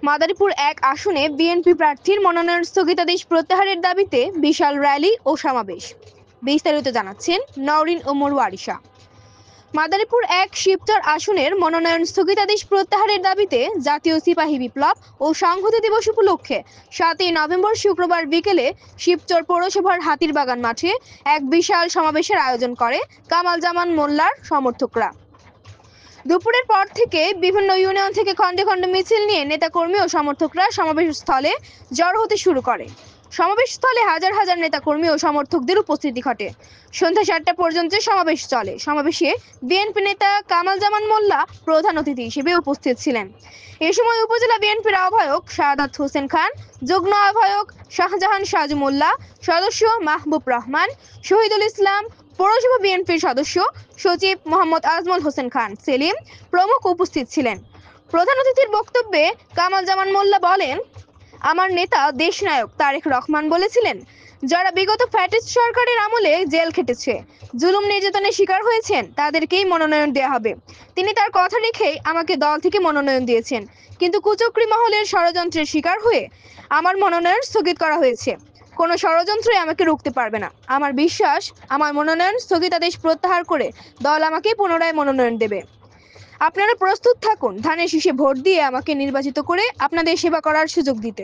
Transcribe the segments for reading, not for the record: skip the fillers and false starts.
মাদারীপুর ১ আসনে বিএনপি প্রার্থীর মনোনয়ন স্থগিতাদেশ প্রত্যাহারের দাবিতে বিশাল র্যালি ও সমাবেশ। বিস্তারিত জানাচ্ছেন নওরিন ওমর ওয়ারিশা। মাদারীপুর ১ শিবচর আসনের মনোনয়ন স্থগিতাদেশ প্রত্যাহারের দাবিতে জাতীয় সিপাহী বিপ্লব ও সংহতি দিবস উপলক্ষে ৭ই নভেম্বর শুক্রবার বিকেলে শিবচর পৌরসভার হাতিরবাগান মাঠে এক বিশাল সমাবেশের আয়োজন করে কামাল জামান মোল্লার সমর্থকরা। দুপুরের পর থেকে বিভিন্ন ইউনিয়ন থেকে খণ্ডে খণ্ডে মিছিল নিয়ে নেতাকর্মী ও সমর্থকরা সমাবেশ স্থলে জড়ো হতে শুরু করে। সমাবেশ স্থলে হাজার হাজার নেতাকর্মী ও সমর্থকদের উপস্থিতি ঘটে। সন্ধ্যা ৭টা পর্যন্ত সমাবেশ চলে। সমাবেশে বিএনপি নেতা কামাল জামান মোল্লা প্রধান অতিথি হিসেবে উপস্থিত ছিলেন। এ সময় উপজেলা বিএনপির আহ্বায়ক শাহাদাত হোসেন খান, যুগ্ম আহ্বায়ক শাহজাহান সাজু মোল্লা, সদস্য মাহবুব রহমান, শহীদুল ইসলাম, পৌরসভা বিএনপির সদস্য সচিব মোহাম্মদ আজমল হোসেন খান সেলিম প্রমুখ উপস্থিত ছিলেন। প্রধান অতিথির বক্তব্যে কামাল জামান মোল্লা বলেন, আমার নেতা দেশনায়ক তারেক রহমান বলেছিলেন, যারা বিগত ফ্যাসিস্ট সরকারের আমলে জেল খেটেছে, জুলুম নির্যাতনের শিকার হয়েছেন, তাদেরকেই মনোনয়ন দেওয়া হবে। তিনি তার কথা রেখেই আমাকে দল থেকে মনোনয়ন দিয়েছেন, কিন্তু কুচক্রী মহলের ষড়যন্ত্রের শিকার হয়ে আমার মনোনয়ন স্থগিত করা হয়েছে। কোনো ষড়যন্ত্রই আমাকে রুখতে পারবে না। আমার বিশ্বাস, আমার মনোনয়ন স্থগিতাদেশ প্রত্যাহার করে দল আমাকে পুনরায় মনোনয়ন দেবে। আপনারা প্রস্তুত থাকুন ধানের শীষে ভোট দিয়ে আমাকে নির্বাচিত করে আপনাদের সেবা করার সুযোগ দিতে।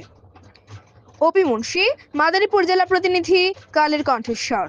অপি মুন্সি, মাদারীপুর জেলা প্রতিনিধি, কালের কণ্ঠস্বর।